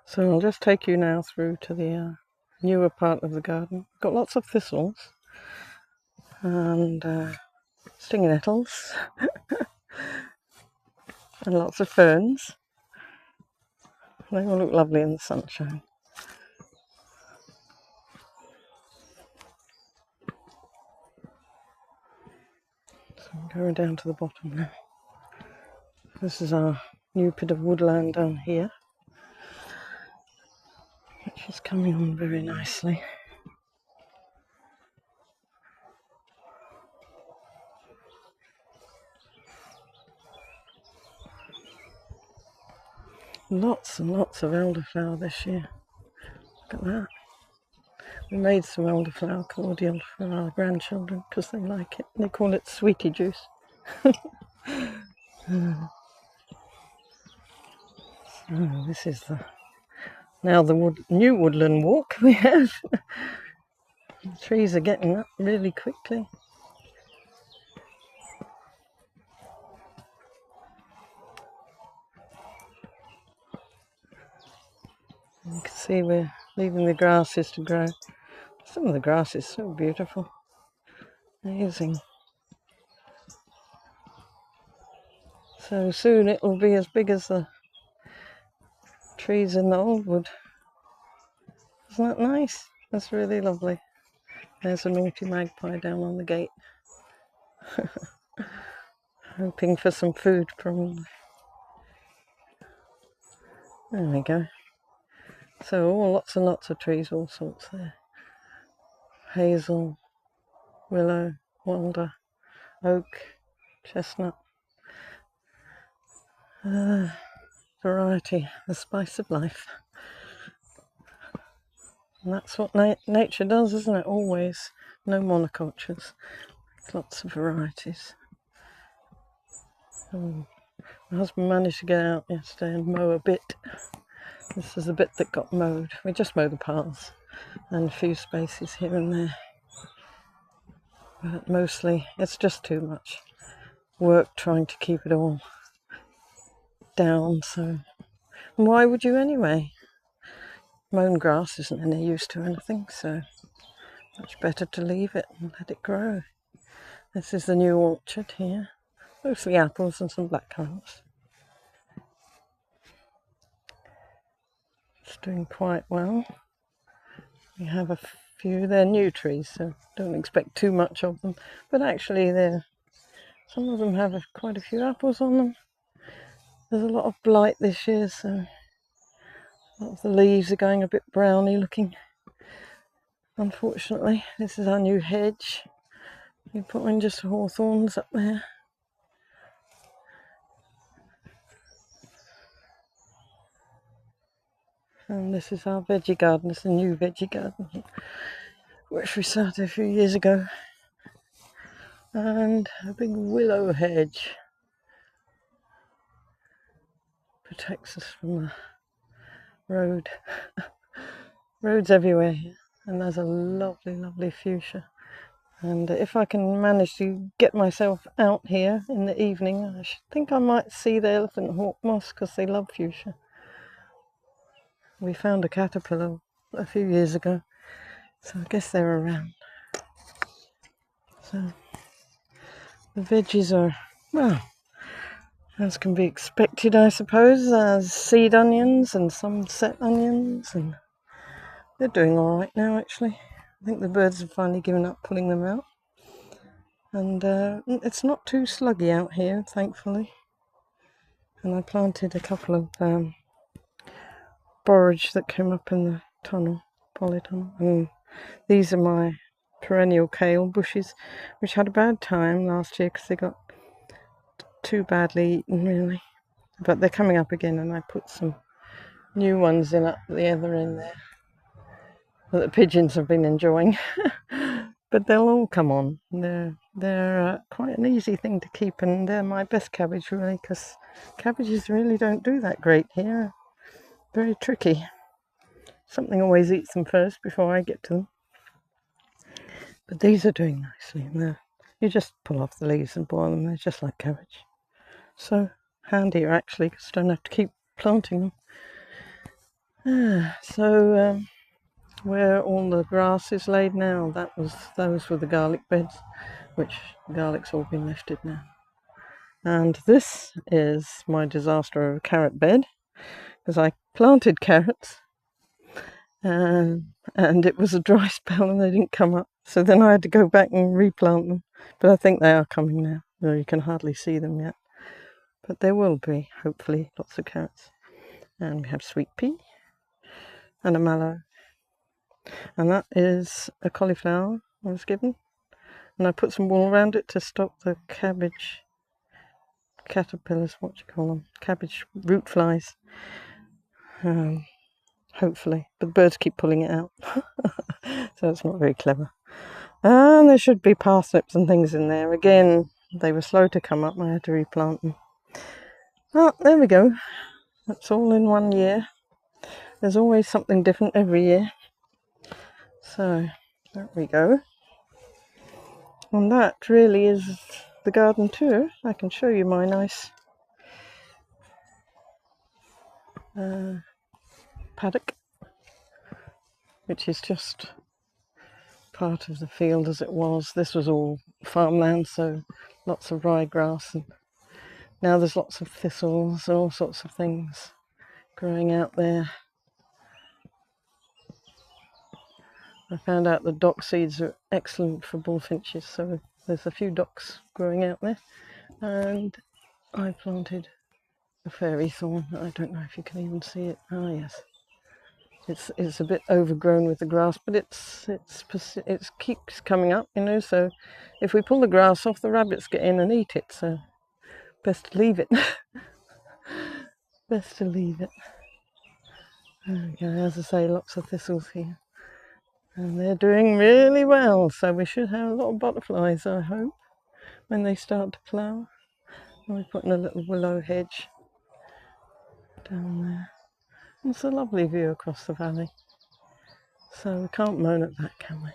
So I'll just take you now through to the newer part of the garden. Got lots of thistles and stinging nettles and lots of ferns. They all look lovely in the sunshine. So I'm going down to the bottom now. This is our new bit of woodland down here, which is coming on very nicely. Lots and lots of elderflower this year. Look at that. We made some elderflower cordial for our grandchildren because they like it. They call it sweetie juice. So this is the new woodland walk we have. The trees are getting up really quickly. You can see we're leaving the grasses to grow. Some of the grass is so beautiful. Amazing. So soon it will be as big as the trees in the old wood. Isn't that nice? That's really lovely. There's a naughty magpie down on the gate. Hoping for some food, probably. There we go. So lots and lots of trees, all sorts there. Hazel, willow, walder, oak, chestnut. Variety, the spice of life. And that's what nature does, isn't it? Always. No monocultures. Lots of varieties. My husband managed to get out yesterday and mow a bit. This is the bit that got mowed. We just mowed the paths and a few spaces here and there. But mostly it's just too much work trying to keep it all down. So why would you anyway? Mown grass isn't any use to anything, so much better to leave it and let it grow. This is the new orchard here. Mostly apples and some blackcurrants. It's doing quite well. We have a few, they're new trees, so don't expect too much of them. But actually some of them have quite a few apples on them. There's a lot of blight this year, so a lot of the leaves are going a bit browny looking. Unfortunately, this is our new hedge. We put in just hawthorns up there. And this is our veggie garden. It's a new veggie garden, which we started a few years ago. And a big willow hedge protects us from the road. Roads everywhere here. And there's a lovely, lovely fuchsia. And if I can manage to get myself out here in the evening, I think I might see the elephant hawk moths because they love fuchsia. We found a caterpillar a few years ago, so I guess they're around. So the veggies are, well, as can be expected, I suppose. There's seed onions and some set onions, and they're doing all right now, actually. I think the birds have finally given up pulling them out. And it's not too sluggy out here, thankfully. And I planted a couple of borage that came up in the tunnel, polytunnel. And these are my perennial kale bushes, which had a bad time last year because they got too badly eaten, really. But they're coming up again, and I put some new ones in at the other end there that the pigeons have been enjoying. But they'll all come on. They're quite an easy thing to keep, and they're my best cabbage, really, because cabbages really don't do that great here. Very tricky. Something always eats them first before I get to them. But these are doing nicely. You just pull off the leaves and boil them. They're just like cabbage. So handier, actually, because you don't have to keep planting them. So where all the grass is laid now, those were the garlic beds, which the garlic's all been lifted now. And this is my disaster of a carrot bed, because I planted carrots and it was a dry spell and they didn't come up. So then I had to go back and replant them. But I think they are coming now, though you can hardly see them yet. But there will be, hopefully, lots of carrots. And we have sweet pea and a mallow. And that is a cauliflower I was given. And I put some wool around it to stop the cabbage caterpillars, what do you call them? Cabbage root flies. Hopefully. But the birds keep pulling it out. So it's not very clever. And there should be parsnips and things in there. Again, they were slow to come up. I had to replant them. Oh, there we go. That's all in 1 year. There's always something different every year. So, there we go. And that really is the garden tour. I can show you my nice paddock, which is just part of the field as it was. This was all farmland, so lots of ryegrass, and now there's lots of thistles and all sorts of things growing out there. I found out that dock seeds are excellent for bullfinches, so there's a few docks growing out there. And I planted a fairy thorn. I don't know if you can even see it. Ah, yes. It's a bit overgrown with the grass, but it keeps coming up, you know. So if we pull the grass off, the rabbits get in and eat it. So best to leave it. Best to leave it. Okay, as I say, lots of thistles here, and they're doing really well. So we should have a lot of butterflies, I hope, when they start to flower. And we're putting a little willow hedge down there. It's a lovely view across the valley. So we can't moan at that, can we?